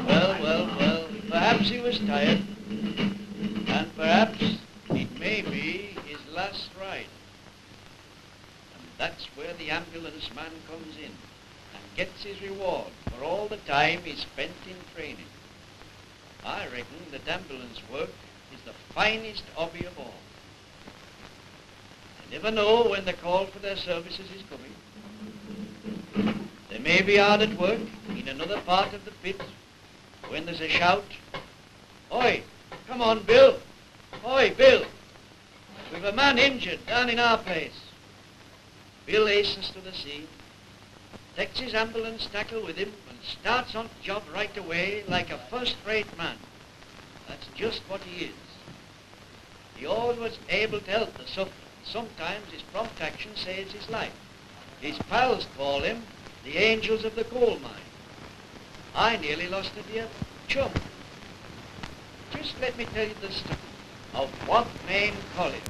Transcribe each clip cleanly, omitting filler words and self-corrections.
Well, perhaps he was tired, and perhaps it may be his last ride. And that's where the ambulance man comes in and gets his reward for all the time he spent in training. I reckon that ambulance work is the finest hobby of all. They never know when the call for their services is coming. They may be hard at work in another part of the pit when there's a shout, "Oi, come on, Bill! Oi, Bill! We've a man injured down in our place." Bill hastens to the scene, takes his ambulance tackle with him, and starts on the job right away like a first-rate man. That's just what he is. He always was able to help the sufferer. Sometimes his prompt action saves his life. His pals call him the angels of the coal mine. I nearly lost a dear chum. Just let me tell you the story of Wat Main Colliery.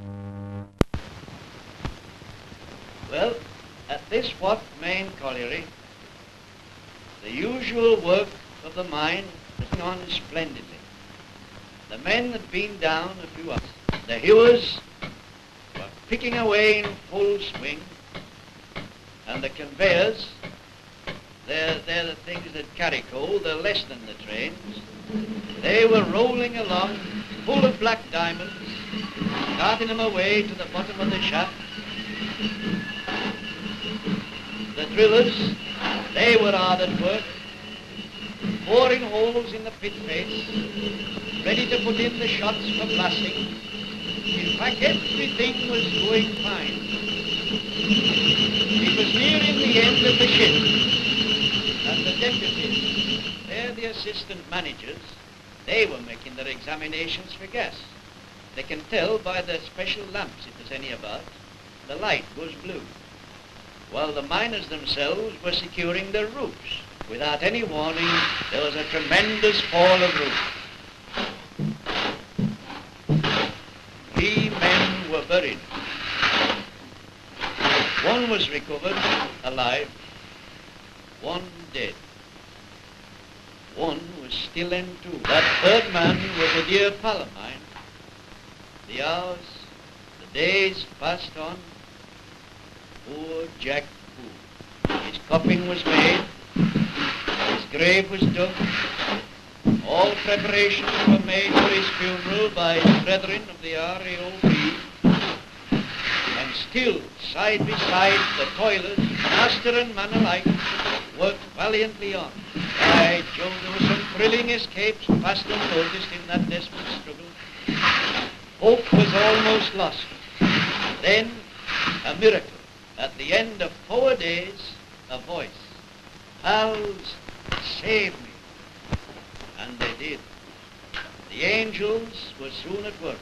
Well, at this Wat Main Colliery, the usual work of the mine was going on splendidly. The men had been down a few hours. The hewers were picking away in full swing, and the conveyors, they're the things that carry coal, they're less than the trains. They were rolling along full of black diamonds, carting them away to the bottom of the shaft. The drillers, they were hard at work, boring holes in the pit face, ready to put in the shots for blasting. In fact, everything was going fine. It was nearing the end of the shift, and the deputies, they're the assistant managers, they were making their examinations for gas. They can tell by the special lamps, if there's any about, the light goes blue. While the miners themselves were securing their roofs. Without any warning, there was a tremendous fall of roof. 3 men were buried. One was recovered alive, one dead. One was still entombed. That third man was a dear pal of mine. The hours, the days passed on. Poor Jack Poole. His coffin was made, his grave was dug, all preparations were made for his funeral by his brethren of the RAOB, and still, side by side, the toilers, master and man alike, worked valiantly on. By Jove, there were some thrilling escapes passed unnoticed in that desperate struggle. Hope was almost lost. Then, a miracle. At the end of 4 days, a voice, "Pals, save me." And they did. The angels were soon at work.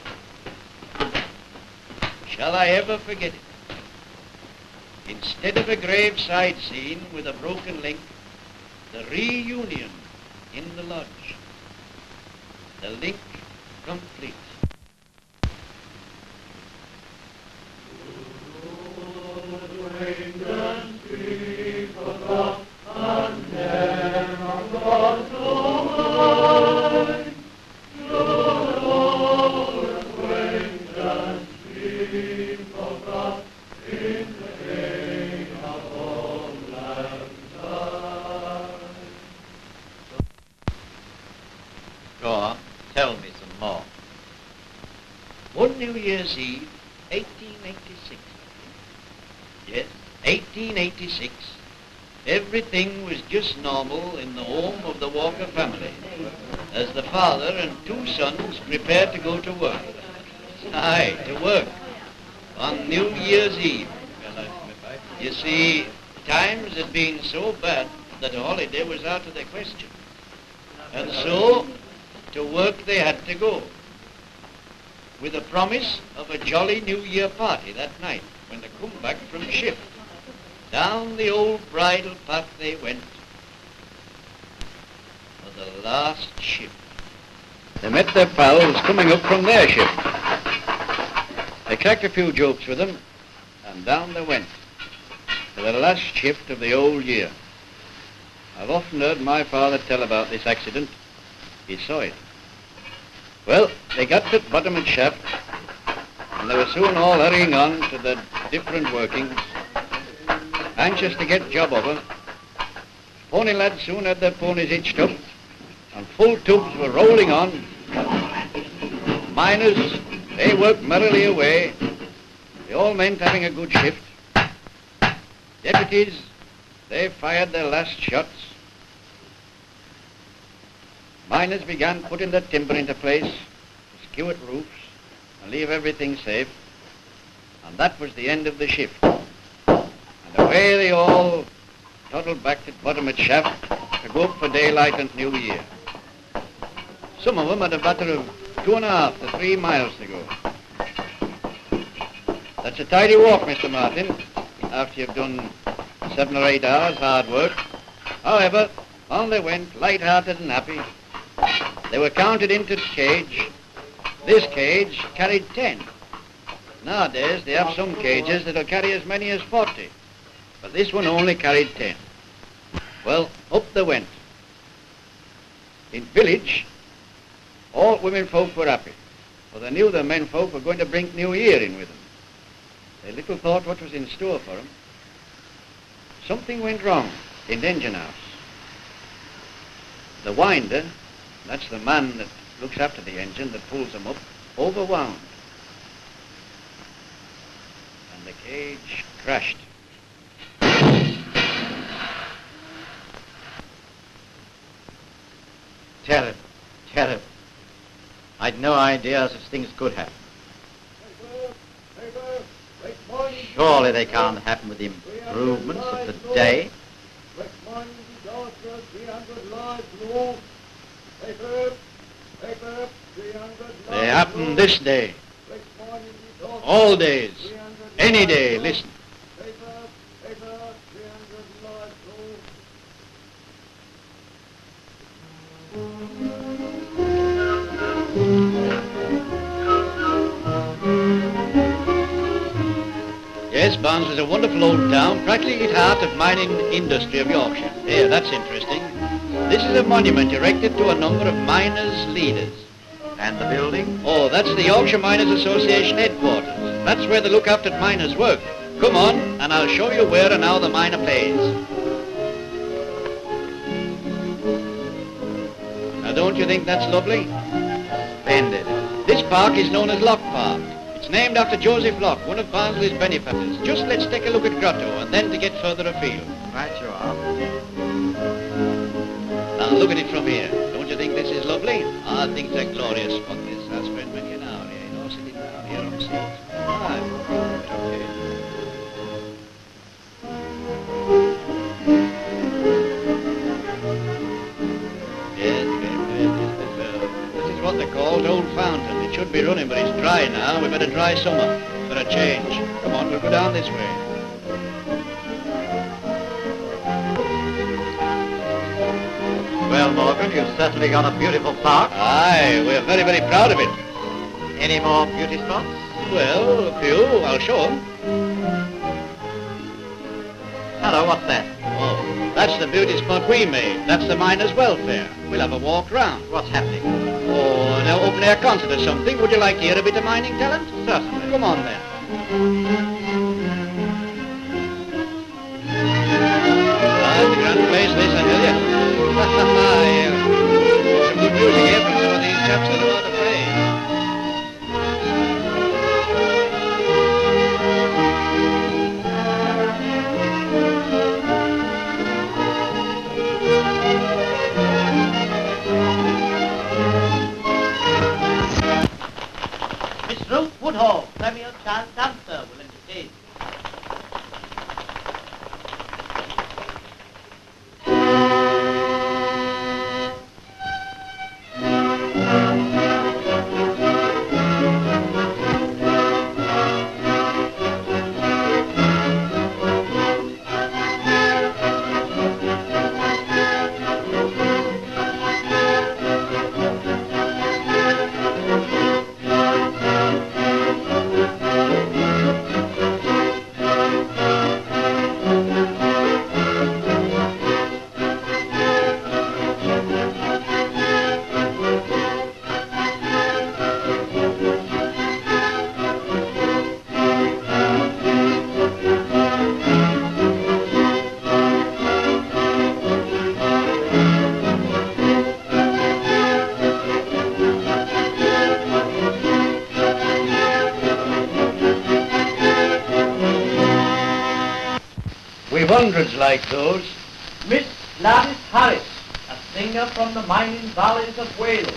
Shall I ever forget it? Instead of a graveside scene with a broken link, the reunion in the lodge. The link complete. Go on, tell me some more. One New Year's Eve, 1886. Yes, 1886. Everything was just normal in the home of the Walker family, as the father and 2 sons prepared to go to work. Aye, to work on New Year's Eve. You see, times had been so bad that a holiday was out of the question. And so, to work they had to go, with a promise of a jolly New Year party that night when they come back from shift. Down the old bridle path they went for the last shift. They met their pals coming up from their shift. They cracked a few jokes with them, and down they went for the last shift of the old year. I've often heard my father tell about this accident. He saw it. Well, they got to the bottom of the shaft, and they were soon all hurrying on to the different workings, anxious to get job over. Pony lads soon had their ponies hitched up, and full tubes were rolling on. Miners, they worked merrily away. They all meant having a good shift. Deputies, they fired their last shots. Miners began putting the timber into place, to skew at roofs, and leave everything safe. And that was the end of the shift. And away they all toddled back to the bottom of the shaft to go up for daylight and New Year. Some of them had a matter of 2.5 to 3 miles to go. That's a tidy walk, Mr. Martin, after you've done 7 or 8 hours hard work. However, on they went, light-hearted and happy. They were counted into the cage. This cage carried 10. Nowadays, they have some cages that'll carry as many as 40. But this one only carried 10. Well, up they went. In village, all women folk were happy, for they knew the men folk were going to bring New Year in with them. They little thought what was in store for them. Something went wrong in the engine house. The winder, that's the man that looks after the engine, that pulls them up, overwound. And the cage crashed. Terrible, terrible. I'd no idea such things could happen. Surely they can't happen with the improvements of today. They happen this day. All days. Any day, listen. Yes, Barnes is a wonderful old town, practically at the heart of mining industry of Yorkshire. Here, that's interesting. This is a monument erected to a number of miners' leaders. And the building? Oh, that's the Yorkshire Miners Association headquarters. That's where they look after miners' work. Come on, and I'll show you where and how the miner plays. Now, don't you think that's lovely? Splendid. This park is known as Lock Park. It's named after Joseph Locke, one of Barnsley's benefactors. Just let's take a look at Grotto and then to get further afield. Right you are. Now look at it from here. Don't you think this is lovely? I think it's a glorious spot this. I'll spend many an hour here, you know, sitting down here on the seat. Okay. This is what they call Old Fountain. It should be running, but it's dry now. We've had a dry summer. For a change. Come on, we'll go down this way. Well, Morgan, you've certainly got a beautiful park. Aye, we're very, very proud of it. Any more beauty spots? Well, a few. I'll show them. Hello, what's that? Oh, that's the beauty spot we made. That's the miners' welfare. We'll have a walk round. What's happening? Oh, an open-air concert or something. Would you like to hear a bit of mining talent? Certainly. Come on, then. That's a grand place, this, I tell you. Yeah. Some good music here from some of these chaps that know how to play. Miss Ruth Woodhall, Premier Child Dancer, will entertain. hundreds like those. Miss Gladys Harris, a singer from the mining valleys of Wales.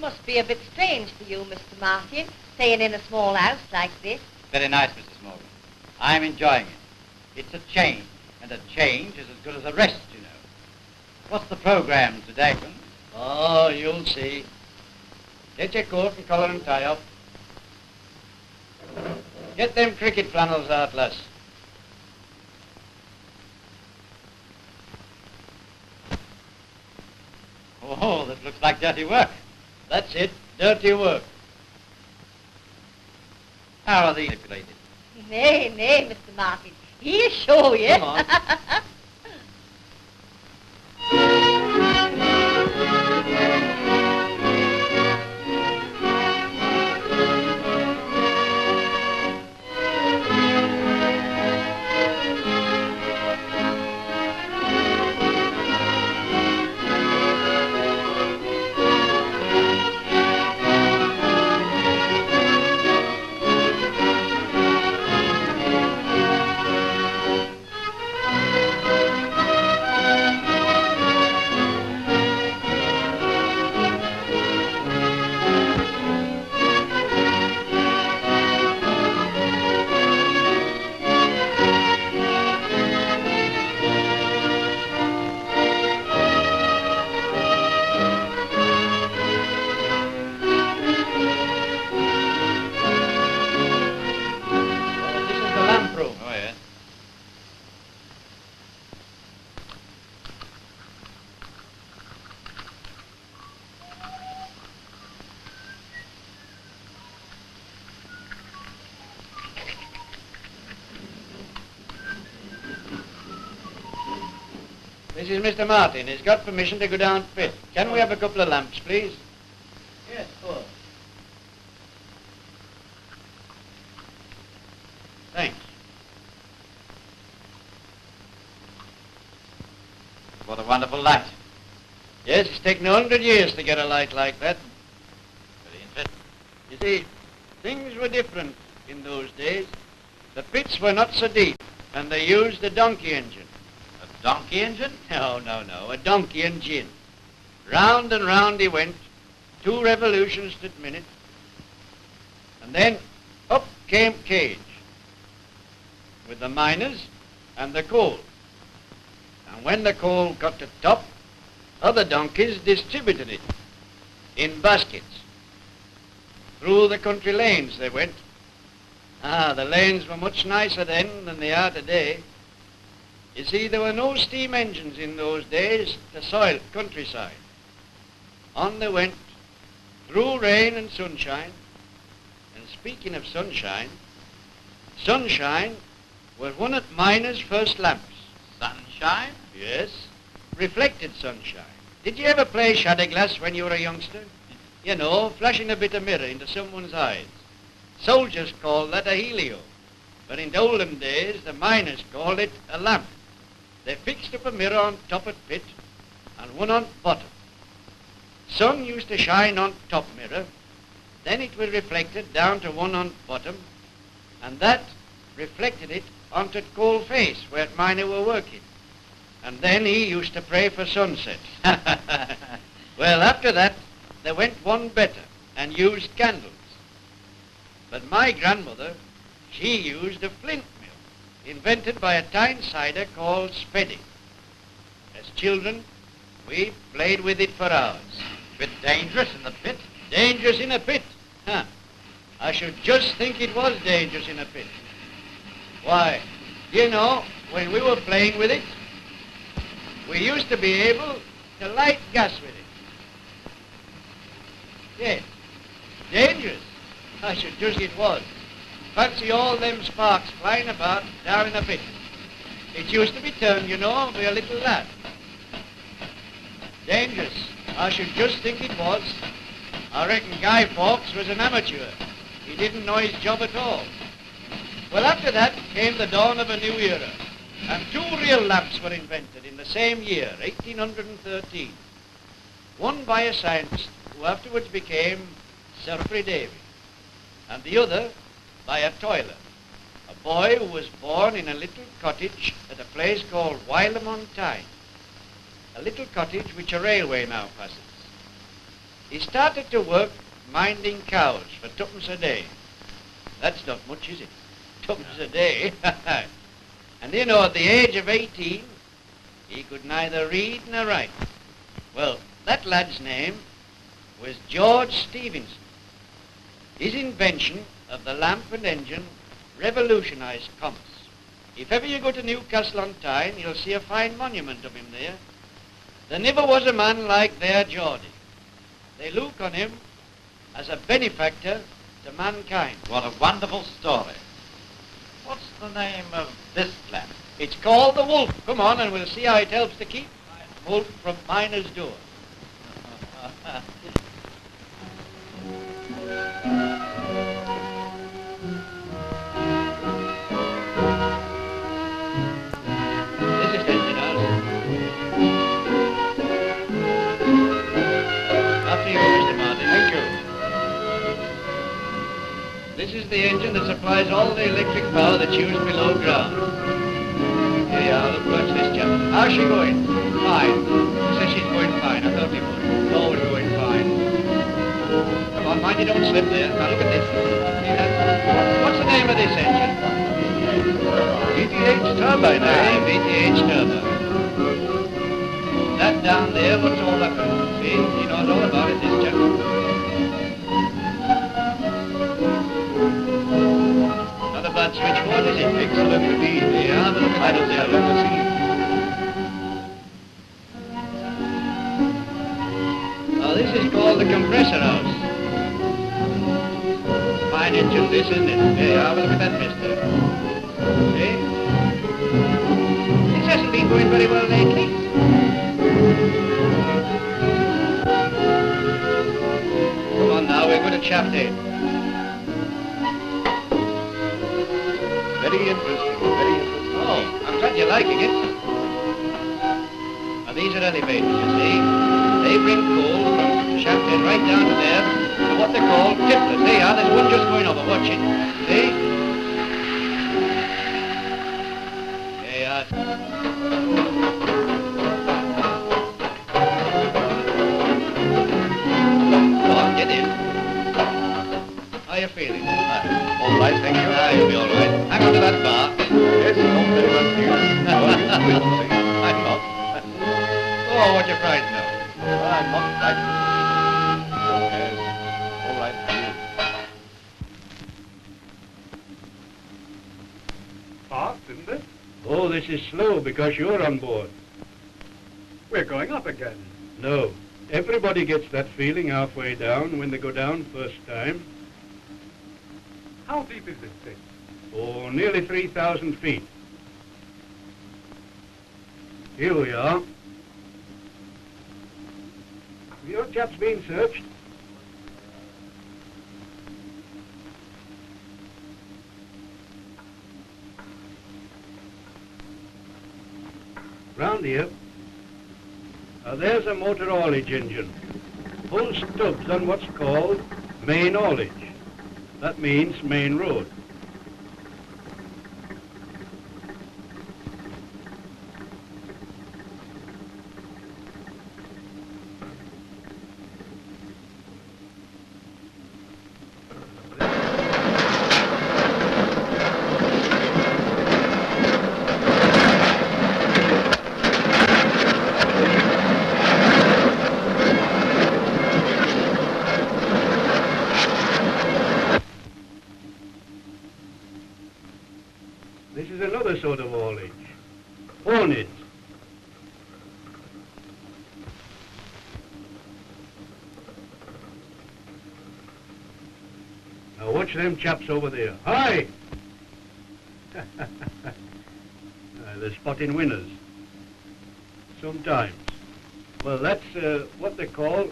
Must be a bit strange for you, Mr. Martin, staying in a small house like this. Very nice, Mrs. Morgan. I'm enjoying it. It's a change, and a change is as good as a rest, you know. What's the program today? Oh, you'll see. Get your coat and collar and tie up. Get them cricket flannels out, lass. Oh, that looks like dirty work. That's it, dirty work. How are these manipulated? Nay, nay, Mr. Martin. He'll show you. Come on. This is Mr. Martin. He's got permission to go down pit. Can we have a couple of lamps, please? Yes, good. Thanks. What a wonderful light. Yes, it's taken 100 years to get a light like that. Very interesting. You see, things were different in those days. The pits were not so deep, and they used a donkey engine. A donkey engine? No, a donkey engine. Round and round he went, 2 revolutions to the minute, and then up came Cage with the miners and the coal. And when the coal got to top, other donkeys distributed it in baskets. Through the country lanes they went. The lanes were much nicer then than they are today. You see, there were no steam engines in those days to soil countryside. On they went, through rain and sunshine. And speaking of sunshine, sunshine was one of miners' first lamps. Sunshine? Yes, reflected sunshine. Did you ever play shadow glass when you were a youngster? You know, flashing a bit of mirror into someone's eyes. Soldiers called that a helio, but in the olden days, the miners called it a lamp. They fixed up a mirror on top of the pit, and one on bottom. Sun used to shine on top mirror, then it was reflected down to one on bottom, and that reflected it onto coal face where miner were working. And then he used to pray for sunset. Well, after that, they went one better and used candles. But my grandmother, she used a flint mill, invented by a Tyneside called Spedding. As children, we played with it for hours. Bit dangerous in the pit. Dangerous in a pit? Huh. I should just think it was dangerous in a pit. Why, you know, when we were playing with it, we used to be able to light gas with it. Yes, dangerous. I should just think it was. Fancy all them sparks flying about down in a pit. It used to be turned, you know, by a little lad. Dangerous. I should just think it was. I reckon Guy Fawkes was an amateur. He didn't know his job at all. Well, after that came the dawn of a new era, and two real lamps were invented in the same year, 1813. One by a scientist who afterwards became Sir Humphrey Davy, and the other by a toiler, a boy who was born in a little cottage at a place called Wylam on Tyne, a little cottage which a railway now passes. He started to work minding cows for twopence a day. That's not much, is it? Twopence a day. And you know, at the age of 18, he could neither read nor write. Well, that lad's name was George Stephenson. His invention of the lamp and engine revolutionized commerce. If ever you go to Newcastle on Tyne, you'll see a fine monument of him there. There never was a man like their Geordie. They look on him as a benefactor to mankind. What a wonderful story. What's the name of this lamp? It's called the Wolf. Come on and we'll see how it helps to keep Wolf from miner's door. This is engine house. After you, Mr. Martin. Thank you. This is the engine that supplies all the electric power that's used below ground. Here you are, look, watch this chap. How's she going? Fine. She says she's going fine. I thought you would. Always going fine. Come on, mind you don't slip there. Now look at this. See that? What's the name of this engine? VTH turbine, eh? VTH turbine. That down there, what's all that for? See? He knows all about it, this chap. Not a bad switchboard, is it? Excellent indeed. Yeah, but look at that there. Look to see. Now, this is called the compressor house. Fine engine, this, isn't it? Yeah, have a look at that, mister. See? This hasn't been going very well lately. Come on now, we're going to Chapdale. Very interesting, very interesting. Oh, I'm glad you're liking it. Now, these are elevators, you see. They bring coal from Chapdale right down to there to what they call tipplers. There you are, there's one just going over, watch it. See? There you are. Go on, get in. How are you feeling? All right, thank you. You'll be all right. Hang on to that bar. Yes, not very much news. I'm not. Oh, what you frightened of? I'm not frightened. Yes, all right, thank you. Fast, isn't it? Oh, this is slow because you're on board. We're going up again. No. Everybody gets that feeling halfway down when they go down first time. How deep is this thing? Oh, nearly 3,000 feet. Here we are. Your chap's being searched. Round here. Now there's a motor haulage engine. Full stubs on what's called main haulage. That means main road. This is another sort of haulage. Haulage. Now watch them chaps over there. Hi! They're spotting winners. Sometimes. Well, that's what they call